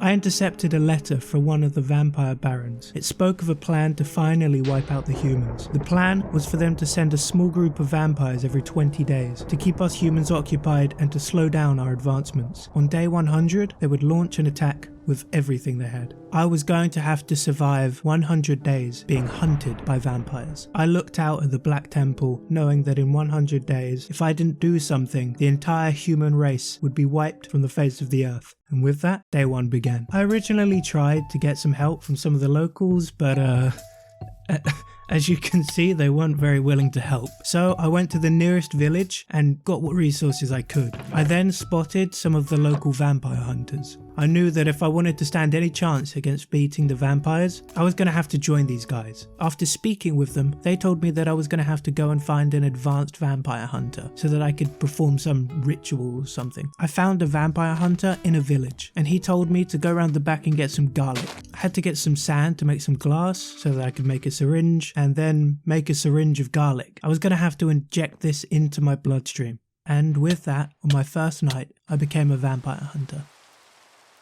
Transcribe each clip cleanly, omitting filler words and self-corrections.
I intercepted a letter from one of the vampire barons. It spoke of a plan to finally wipe out the humans. The plan was for them to send a small group of vampires every 20 days to keep us humans occupied and to slow down our advancements. On day 100, they would launch an attack with everything they had. I was going to have to survive 100 days being hunted by vampires. I looked out at the Black Temple, knowing that in 100 days, if I didn't do something, the entire human race would be wiped from the face of the earth. And with that, day one began. I originally tried to get some help from some of the locals, but as you can see, they weren't very willing to help. So I went to the nearest village and got what resources I could. I then spotted some of the local vampire hunters. I knew that if I wanted to stand any chance against beating the vampires, I was going to have to join these guys. After speaking with them, they told me that I was going to have to go and find an advanced vampire hunter so that I could perform some ritual or something. I found a vampire hunter in a village and he told me to go around the back and get some garlic. I had to get some sand to make some glass so that I could make a syringe and then make a syringe of garlic. I was going to have to inject this into my bloodstream. And with that, on my first night, I became a vampire hunter.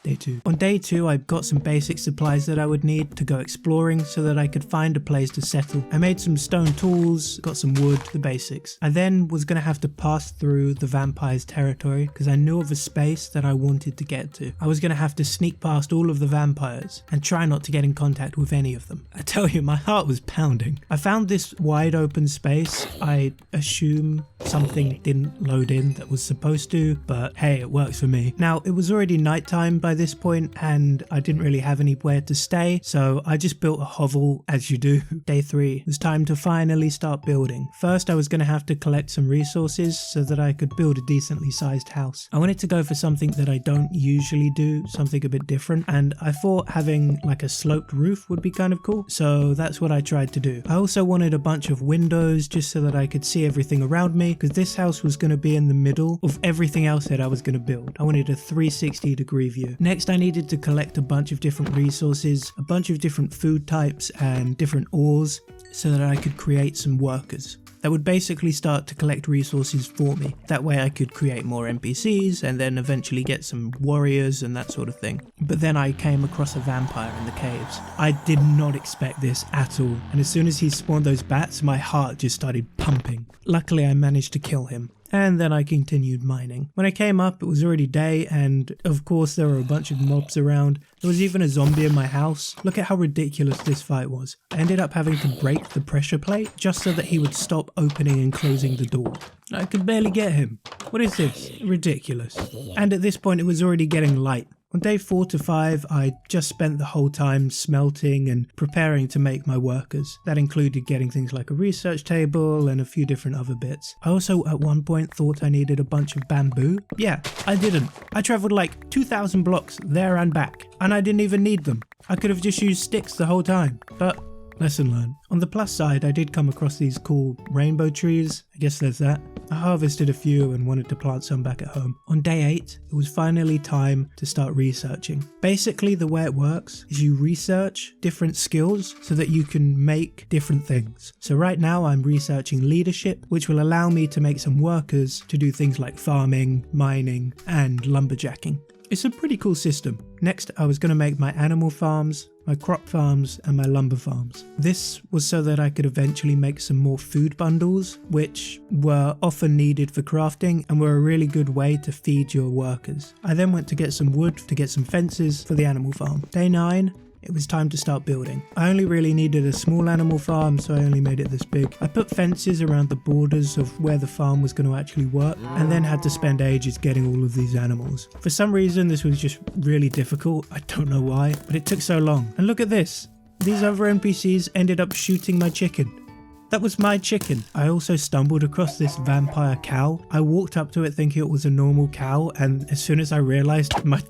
Day 2. On day 2, I got some basic supplies that I would need to go exploring so that I could find a place to settle. I made some stone tools, got some wood, the basics. I then was going to have to pass through the vampire's territory because I knew of a space that I wanted to get to. I was going to have to sneak past all of the vampires and try not to get in contact with any of them. I tell you, my heart was pounding. I found this wide open space. I assume something didn't load in that was supposed to, but hey, it works for me. Now, it was already nighttime by this point and I didn't really have anywhere to stay, so I just built a hovel as you do. Day 3, it was time to finally start building. First, I was going to have to collect some resources so that I could build a decently sized house. I wanted to go for something that I don't usually do, something a bit different, and I thought having like a sloped roof would be kind of cool, so that's what I tried to do. I also wanted a bunch of windows just so that I could see everything around me, because this house was going to be in the middle of everything else that I was going to build. I wanted a 360-degree view. Next, I needed to collect a bunch of different resources, a bunch of different food types and different ores so that I could create some workers that would basically start to collect resources for me. That way I could create more NPCs and then eventually get some warriors and that sort of thing. But then I came across a vampire in the caves. I did not expect this at all, and as soon as he spawned those bats, my heart just started pumping. Luckily I managed to kill him. And then I continued mining. When I came up, it was already day, and of course there were a bunch of mobs around. There was even a zombie in my house. Look at how ridiculous this fight was. I ended up having to break the pressure plate just so that he would stop opening and closing the door. I could barely get him. What is this? Ridiculous. And at this point it was already getting light. On day 4 to 5, I just spent the whole time smelting and preparing to make my workers. That included getting things like a research table and a few different other bits. I also at one point thought I needed a bunch of bamboo. Yeah, I didn't. I travelled like 2,000 blocks there and back, and I didn't even need them. I could have just used sticks the whole time, but lesson learned. On the plus side, I did come across these cool rainbow trees. I guess there's that. I harvested a few and wanted to plant some back at home. On day 8, it was finally time to start researching. Basically, the way it works is you research different skills so that you can make different things. So right now I'm researching leadership, which will allow me to make some workers to do things like farming, mining, and lumberjacking. It's a pretty cool system. Next, I was going to make my animal farms, my crop farms, and my lumber farms. This was so that I could eventually make some more food bundles, which were often needed for crafting and were a really good way to feed your workers. I then went to get some wood to get some fences for the animal farm. Day 9. It was time to start building. I only really needed a small animal farm, so I only made it this big. I put fences around the borders of where the farm was going to actually work, and then had to spend ages getting all of these animals. For some reason, this was just really difficult. I don't know why, but it took so long. And look at this. These other NPCs ended up shooting my chicken. That was my chicken. I also stumbled across this vampire cow. I walked up to it thinking it was a normal cow, and as soon as I realized, my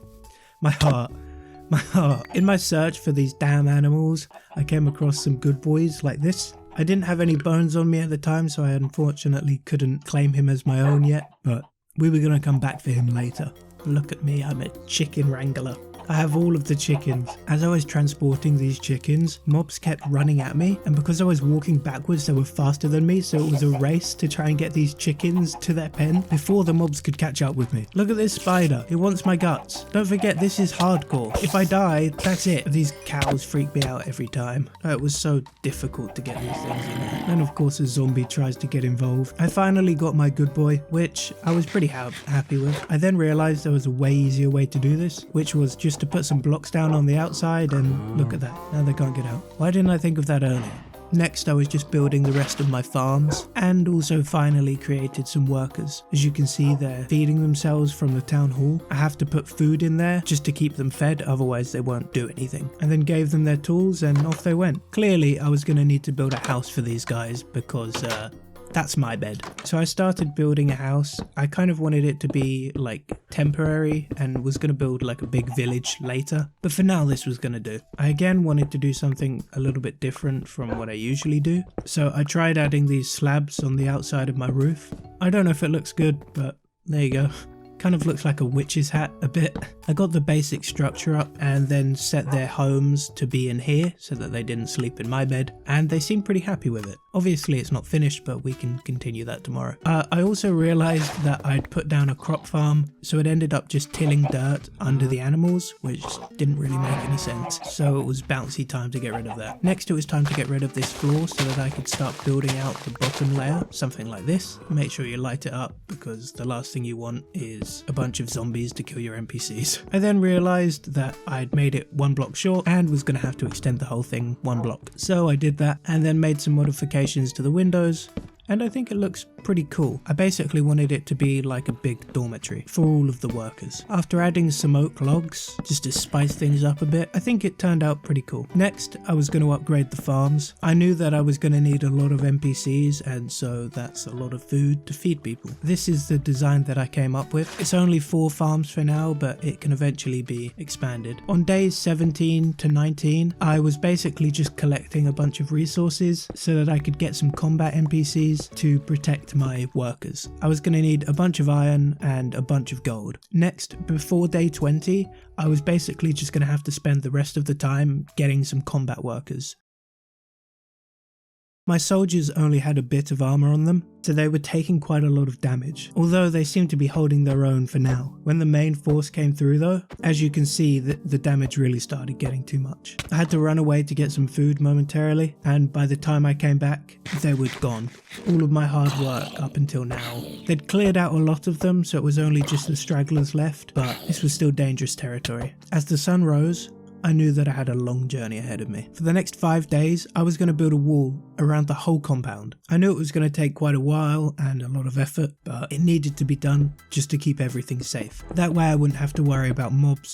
heart. In my search for these damn animals, I came across some good boys like this. I didn't have any bones on me at the time, so I unfortunately couldn't claim him as my own yet, but we were going to come back for him later. Look at me, I'm a chicken wrangler. I have all of the chickens. As I was transporting these chickens, mobs kept running at me, and because I was walking backwards, they were faster than me, so it was a race to try and get these chickens to their pen before the mobs could catch up with me. Look at this spider. It wants my guts. Don't forget, this is hardcore. If I die, that's it. These cows freak me out every time. It was so difficult to get these things in there. And of course, a zombie tries to get involved. I finally got my good boy, which I was pretty happy with. I then realized there was a way easier way to do this, which was just to put some blocks down on the outside, and look at that. Now they can't get out. Why didn't I think of that earlier? Next, I was just building the rest of my farms, and also finally created some workers. As you can see, they're feeding themselves from the town hall. I have to put food in there just to keep them fed, otherwise they won't do anything. And then gave them their tools and off they went. Clearly, I was going to need to build a house for these guys because that's my bed. So I started building a house. I kind of wanted it to be like temporary and was going to build like a big village later. But for now, this was going to do. I again wanted to do something a little bit different from what I usually do. So I tried adding these slabs on the outside of my roof. I don't know if it looks good, but there you go. Kind of looks like a witch's hat a bit. I got the basic structure up and then set their homes to be in here so that they didn't sleep in my bed, and they seemed pretty happy with it. Obviously it's not finished, but we can continue that tomorrow. I also realized that I'd put down a crop farm, so it ended up just tilling dirt under the animals, which didn't really make any sense. So it was bouncy time to get rid of that. Next it was time to get rid of this floor so that I could start building out the bottom layer, something like this. Make sure you light it up because the last thing you want is a bunch of zombies to kill your NPCs. I then realized that I'd made it one block short and was going to have to extend the whole thing one block. So I did that and then made some modifications to the windows, and I think it looks pretty cool. I basically wanted it to be like a big dormitory for all of the workers. After adding some oak logs, just to spice things up a bit, I think it turned out pretty cool. Next, I was going to upgrade the farms. I knew that I was going to need a lot of NPCs, and so that's a lot of food to feed people. This is the design that I came up with. It's only 4 farms for now, but it can eventually be expanded. On days 17 to 19, I was basically just collecting a bunch of resources so that I could get some combat NPCs to protect my workers. I was going to need a bunch of iron and a bunch of gold. Next, before day 20, I was basically just going to have to spend the rest of the time getting some combat workers. My soldiers only had a bit of armor on them, so they were taking quite a lot of damage, although they seemed to be holding their own for now. When the main force came through though, as you can see, the damage really started getting too much. I had to run away to get some food momentarily, and by the time I came back, they were gone. All of my hard work up until now. They'd cleared out a lot of them, so it was only just the stragglers left, but this was still dangerous territory. As the sun rose, I knew that I had a long journey ahead of me. For the next 5 days, I was going to build a wall around the whole compound. I knew it was going to take quite a while and a lot of effort, but it needed to be done just to keep everything safe. That way I wouldn't have to worry about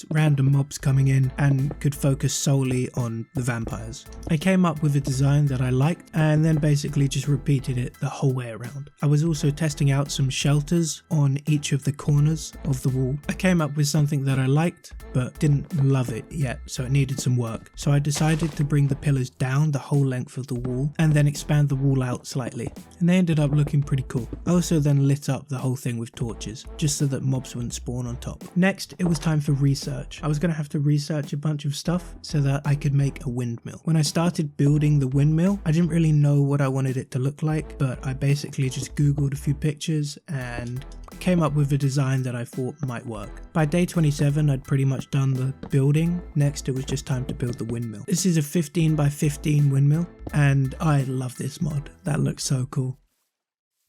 random mobs coming in, and could focus solely on the vampires. I came up with a design that I liked and then basically just repeated it the whole way around. I was also testing out some shelters on each of the corners of the wall. I came up with something that I liked but didn't love it yet, so it needed some work. So I decided to bring the pillars down the whole length of the wall and then expand the wall out slightly, and they ended up looking pretty cool. I also then lit up the whole thing with torches, just so that mobs wouldn't spawn on top. Next, it was time for research. I was going to have to research a bunch of stuff so that I could make a windmill. When I started building the windmill, I didn't really know what I wanted it to look like, but I basically just googled a few pictures and came up with a design that I thought might work. By day 27, I'd pretty much done the building. Next, it was just time to build the windmill. This is a 15 by 15 windmill, and I love this mod. That looks so cool.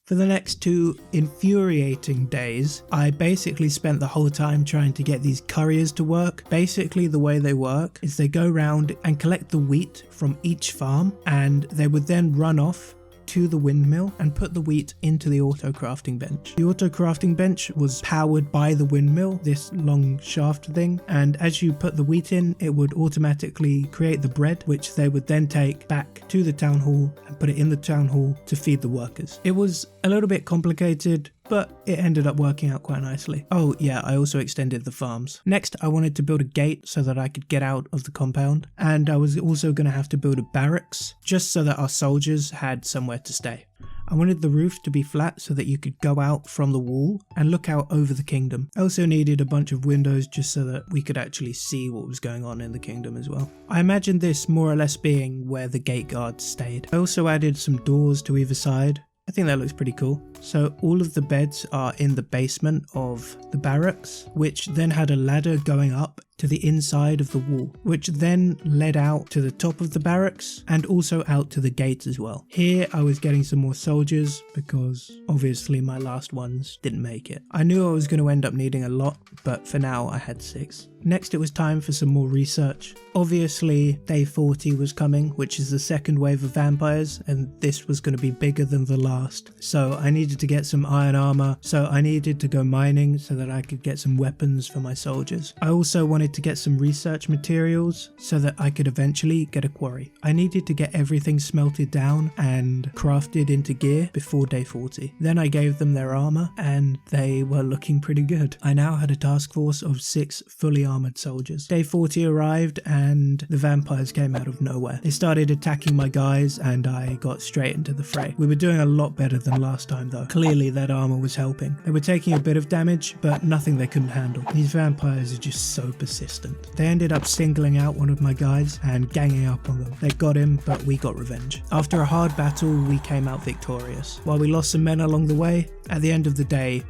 For the next 2 infuriating days, I basically spent the whole time trying to get these couriers to work. Basically, the way they work is they go around and collect the wheat from each farm, and they would then run off to the windmill and put the wheat into the auto crafting bench. The auto crafting bench was powered by the windmill, this long shaft thing, and as you put the wheat in, it would automatically create the bread, which they would then take back to the town hall and put it in the town hall to feed the workers. It was a little bit complicated, but it ended up working out quite nicely. Oh yeah, I also extended the farms. Next, I wanted to build a gate so that I could get out of the compound, and I was also going to have to build a barracks just so that our soldiers had somewhere to stay. I wanted the roof to be flat so that you could go out from the wall and look out over the kingdom. I also needed a bunch of windows just so that we could actually see what was going on in the kingdom as well. I imagined this more or less being where the gate guards stayed. I also added some doors to either side. I think that looks pretty cool. So all of the beds are in the basement of the barracks, which then had a ladder going up to the inside of the wall, which then led out to the top of the barracks and also out to the gates as well. Here I was getting some more soldiers because obviously my last ones didn't make it. I knew I was going to end up needing a lot, but for now I had 6. Next it was time for some more research. Obviously day 40 was coming, which is the second wave of vampires, and this was going to be bigger than the last. So I needed to get some iron armor, so I needed to go mining so that I could get some weapons for my soldiers. I also wanted to get some research materials so that I could eventually get a quarry. I needed to get everything smelted down and crafted into gear before day 40. Then I gave them their armor and they were looking pretty good. I now had a task force of 6 fully armored soldiers. Day 40 arrived and the vampires came out of nowhere. They started attacking my guys and I got straight into the fray. We were doing a lot better than last time though. Clearly that armor was helping. They were taking a bit of damage, but nothing they couldn't handle. These vampires are just so persistent. They ended up singling out one of my guys and ganging up on them. They got him, but we got revenge. After a hard battle, we came out victorious. While we lost some men along the way, at the end of the day,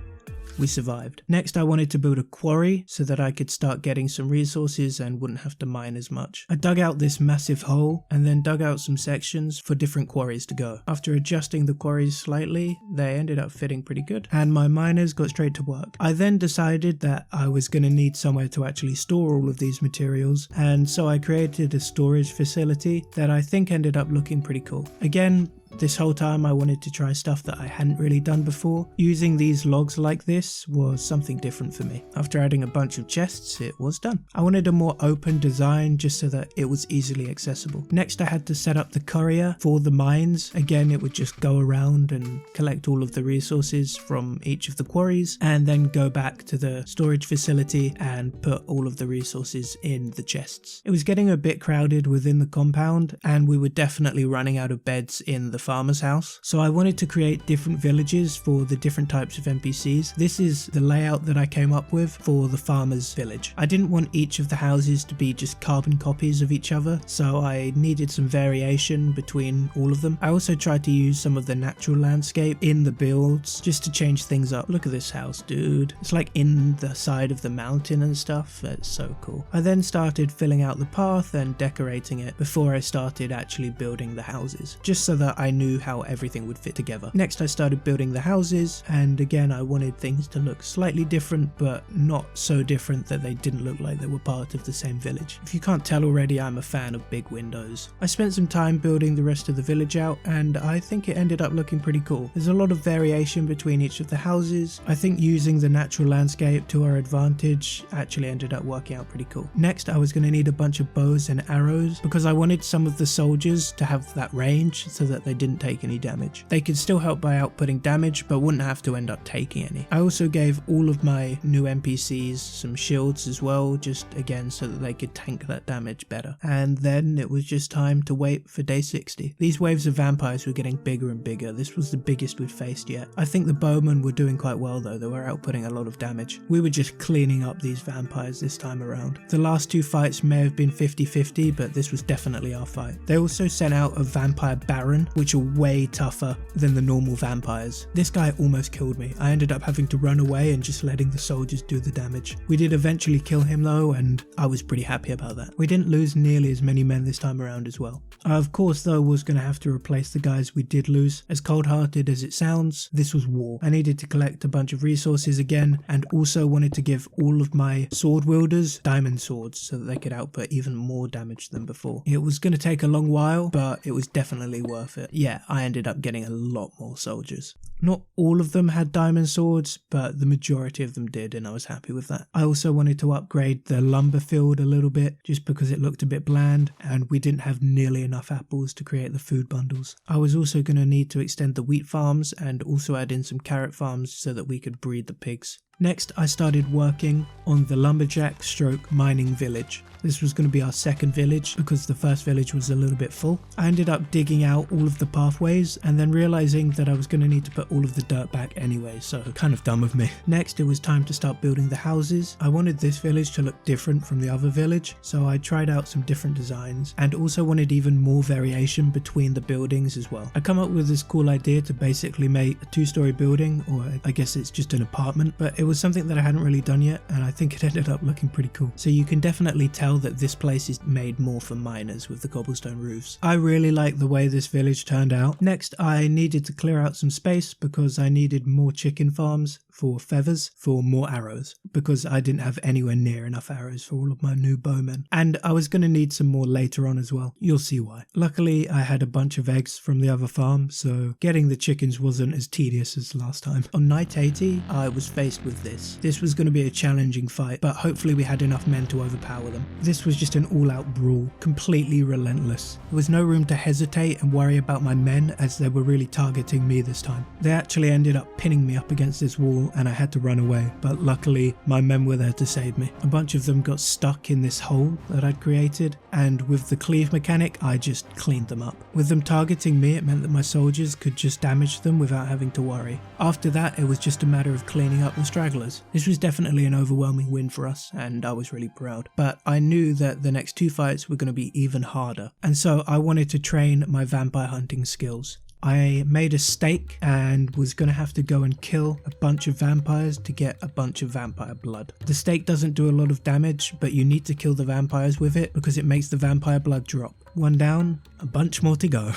we survived. Next I wanted to build a quarry so that I could start getting some resources and wouldn't have to mine as much. I dug out this massive hole and then dug out some sections for different quarries to go. After adjusting the quarries slightly, they ended up fitting pretty good and my miners got straight to work. I then decided that I was going to need somewhere to actually store all of these materials, and so I created a storage facility that I think ended up looking pretty cool. Again, this whole time I wanted to try stuff that I hadn't really done before. Using these logs like this was something different for me. After adding a bunch of chests, it was done. I wanted a more open design just so that it was easily accessible. Next I had to set up the courier for the mines. Again, it would just go around and collect all of the resources from each of the quarries and then go back to the storage facility and put all of the resources in the chests. It was getting a bit crowded within the compound and we were definitely running out of beds in the farmer's house, so I wanted to create different villages for the different types of NPCs. This is the layout that I came up with for the farmer's village. I didn't want each of the houses to be just carbon copies of each other, so I needed some variation between all of them. I also tried to use some of the natural landscape in the builds just to change things up. Look at this house, dude. It's like in the side of the mountain and stuff. That's so cool. I then started filling out the path and decorating it before I started actually building the houses, just so that I knew how everything would fit together. Next I started building the houses, and again I wanted things to look slightly different, but not so different that they didn't look like they were part of the same village. If you can't tell already, I'm a fan of big windows. I spent some time building the rest of the village out and I think it ended up looking pretty cool. There's a lot of variation between each of the houses. I think using the natural landscape to our advantage actually ended up working out pretty cool. Next I was going to need a bunch of bows and arrows because I wanted some of the soldiers to have that range so that they didn't take any damage. They could still help by outputting damage but wouldn't have to end up taking any. I also gave all of my new NPCs some shields as well, just again so that they could tank that damage better. And then it was just time to wait for day 60. These waves of vampires were getting bigger and bigger. This was the biggest we'd faced yet. I think the bowmen were doing quite well though. They were outputting a lot of damage. We were just cleaning up these vampires this time around. The last 2 fights may have been 50-50, but this was definitely our fight. They also sent out a vampire baron, which are way tougher than the normal vampires. This guy almost killed me. I ended up having to run away and just letting the soldiers do the damage. We did eventually kill him though, and I was pretty happy about that. We didn't lose nearly as many men this time around as well. I of course though was going to have to replace the guys we did lose. As cold-hearted as it sounds, this was war. I needed to collect a bunch of resources again, and also wanted to give all of my sword wielders diamond swords so that they could output even more damage than before. It was going to take a long while, but it was definitely worth it. Yeah, I ended up getting a lot more soldiers. Not all of them had diamond swords, but the majority of them did, and I was happy with that. I also wanted to upgrade the lumber field a little bit, just because it looked a bit bland, and we didn't have nearly enough apples to create the food bundles. I was also going to need to extend the wheat farms, and also add in some carrot farms so that we could breed the pigs. Next, I started working on the lumberjack stroke mining village. This was going to be our second village because the first village was a little bit full. I ended up digging out all of the pathways and then realizing that I was going to need to put all of the dirt back anyway, so kind of dumb of me. Next, it was time to start building the houses. I wanted this village to look different from the other village, so I tried out some different designs and also wanted even more variation between the buildings as well. I come up with this cool idea to basically make a 2-story building, or I guess it's just an apartment, but it was something that I hadn't really done yet and I think it ended up looking pretty cool. So you can definitely tell that this place is made more for miners with the cobblestone roofs. I really like the way this village turned out. Next, I needed to clear out some space because I needed more chicken farms for feathers for more arrows, because I didn't have anywhere near enough arrows for all of my new bowmen. And I was going to need some more later on as well. You'll see why. Luckily, I had a bunch of eggs from the other farm, so getting the chickens wasn't as tedious as last time. On night 80, I was faced with this. This was going to be a challenging fight, but hopefully we had enough men to overpower them. This was just an all-out brawl, completely relentless. There was no room to hesitate and worry about my men, as they were really targeting me this time. They actually ended up pinning me up against this wall and I had to run away, but luckily my men were there to save me. A bunch of them got stuck in this hole that I'd created, and with the cleave mechanic I just cleaned them up. With them targeting me, it meant that my soldiers could just damage them without having to worry. After that, it was just a matter of cleaning up the stragglers. This was definitely an overwhelming win for us and I was really proud, but I knew that the next 2 fights were going to be even harder, and so I wanted to train my vampire hunting skills. I made a stake and was going to have to go and kill a bunch of vampires to get a bunch of vampire blood. The stake doesn't do a lot of damage, but you need to kill the vampires with it because it makes the vampire blood drop. 1 down, a bunch more to go.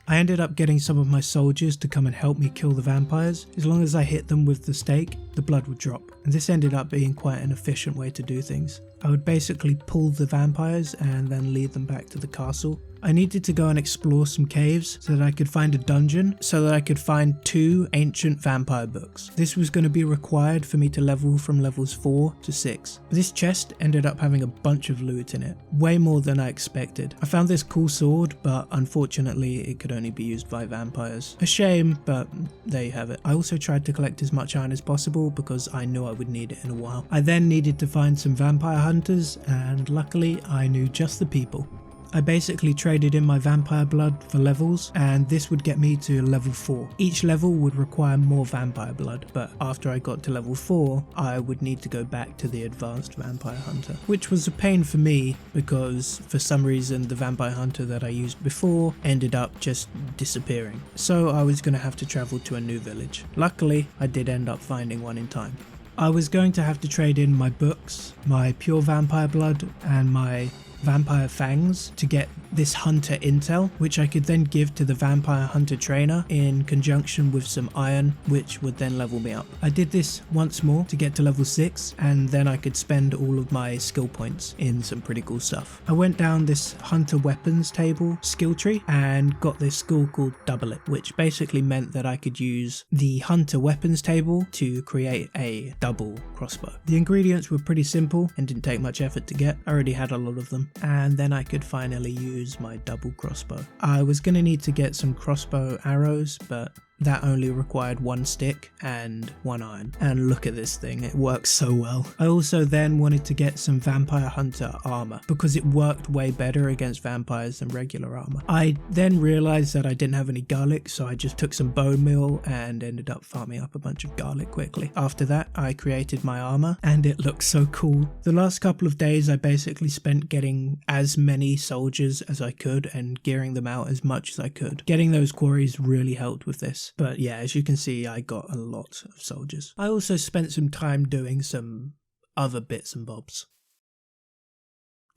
I ended up getting some of my soldiers to come and help me kill the vampires. As long as I hit them with the stake, the blood would drop. And this ended up being quite an efficient way to do things. I would basically pull the vampires and then lead them back to the castle. I needed to go and explore some caves so that I could find a dungeon, so that I could find 2 ancient vampire books. This was going to be required for me to level from levels 4 to 6. This chest ended up having a bunch of loot in it, way more than I expected. I found this cool sword, but unfortunately it could only be used by vampires. A shame, but there you have it. I also tried to collect as much iron as possible because I knew I would need it in a while. I then needed to find some vampire hunters, and luckily I knew just the people. I basically traded in my vampire blood for levels, and this would get me to level 4. Each level would require more vampire blood, but after I got to level 4, I would need to go back to the advanced vampire hunter, which was a pain for me because for some reason the vampire hunter that I used before ended up just disappearing. So I was going to have to travel to a new village. Luckily, I did end up finding one in time. I was going to have to trade in my books, my pure vampire blood, and my vampire fangs to get this hunter intel, which I could then give to the vampire hunter trainer in conjunction with some iron, which would then level me up. I did this once more to get to level 6, and then I could spend all of my skill points in some pretty cool stuff. I went down this hunter weapons table skill tree and got this skill called Double It, which basically meant that I could use the hunter weapons table to create a double crossbow. The ingredients were pretty simple and didn't take much effort to get. I already had a lot of them, and then I could finally use my double crossbow. I was going to need to get some crossbow arrows, but that only required 1 stick and 1 iron. And look at this thing, it works so well. I also then wanted to get some vampire hunter armor because it worked way better against vampires than regular armor. I then realized that I didn't have any garlic, so I just took some bone meal and ended up farming up a bunch of garlic quickly. After that, I created my armor and it looks so cool. The last couple of days I basically spent getting as many soldiers as I could and gearing them out as much as I could. Getting those quarries really helped with this. But yeah, as you can see, I got a lot of soldiers. I also spent some time doing some other bits and bobs.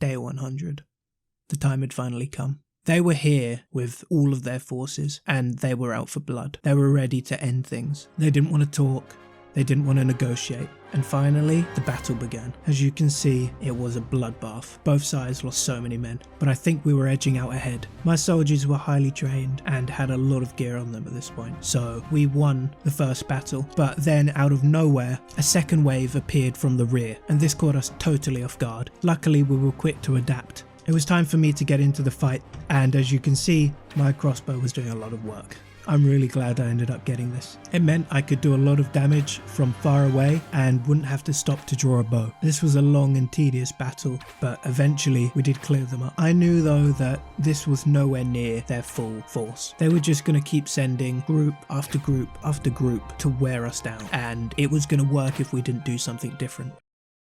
Day 100. The time had finally come. They were here with all of their forces, and they were out for blood. They were ready to end things. They didn't want to talk. They didn't want to negotiate. And finally, the battle began. As you can see, it was a bloodbath. Both sides lost so many men, but I think we were edging out ahead. My soldiers were highly trained and had a lot of gear on them at this point, so we won the first battle. But then, out of nowhere, a second wave appeared from the rear, and this caught us totally off guard. Luckily, we were quick to adapt. It was time for me to get into the fight, and as you can see, my crossbow was doing a lot of work. I'm really glad I ended up getting this. It meant I could do a lot of damage from far away and wouldn't have to stop to draw a bow. This was a long and tedious battle, but eventually we did clear them up. I knew though that this was nowhere near their full force. They were just going to keep sending group after group after group to wear us down, and it was going to work if we didn't do something different.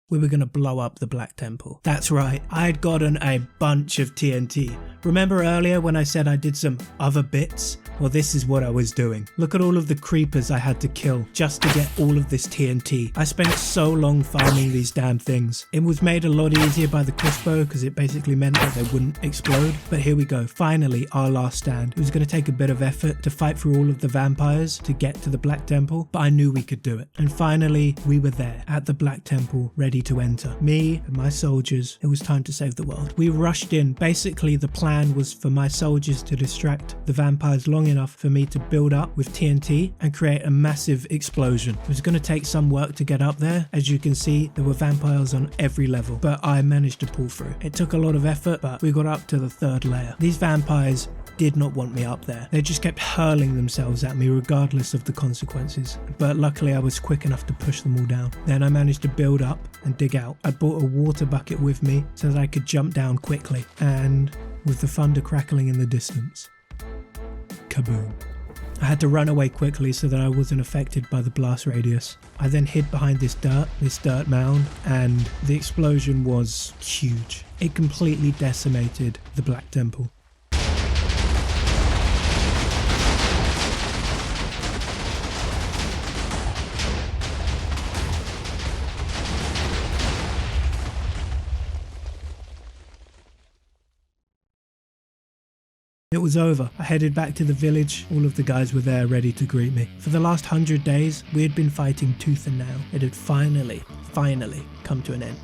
We were going to blow up the Black Temple. That's right, I had gotten a bunch of TNT. Remember earlier when I said I did some other bits? Well, this is what I was doing. Look at all of the creepers I had to kill just to get all of this TNT. I spent so long farming these damn things. It was made a lot easier by the crossbow because it basically meant that they wouldn't explode. But here we go, finally our last stand. It was going to take a bit of effort to fight through all of the vampires to get to the Black Temple, but I knew we could do it. And finally, we were there at the Black Temple, ready to enter. Me and my soldiers, it was time to save the world. We rushed in. Basically, the plan was for my soldiers to distract the vampires long enough for me to build up with TNT and create a massive explosion. It was going to take some work to get up there. As you can see, there were vampires on every level, but I managed to pull through. It took a lot of effort, but we got up to the 3rd layer. These vampires did not want me up there. They just kept hurling themselves at me regardless of the consequences. But luckily I was quick enough to push them all down. Then I managed to build up and dig out. I brought a water bucket with me so that I could jump down quickly. And with the thunder crackling in the distance, kaboom. I had to run away quickly so that I wasn't affected by the blast radius. I then hid behind this dirt mound, and the explosion was huge. It completely decimated the Black Temple. It was over. I headed back to the village. All of the guys were there ready to greet me. For the last 100 days, we had been fighting tooth and nail. It had finally come to an end.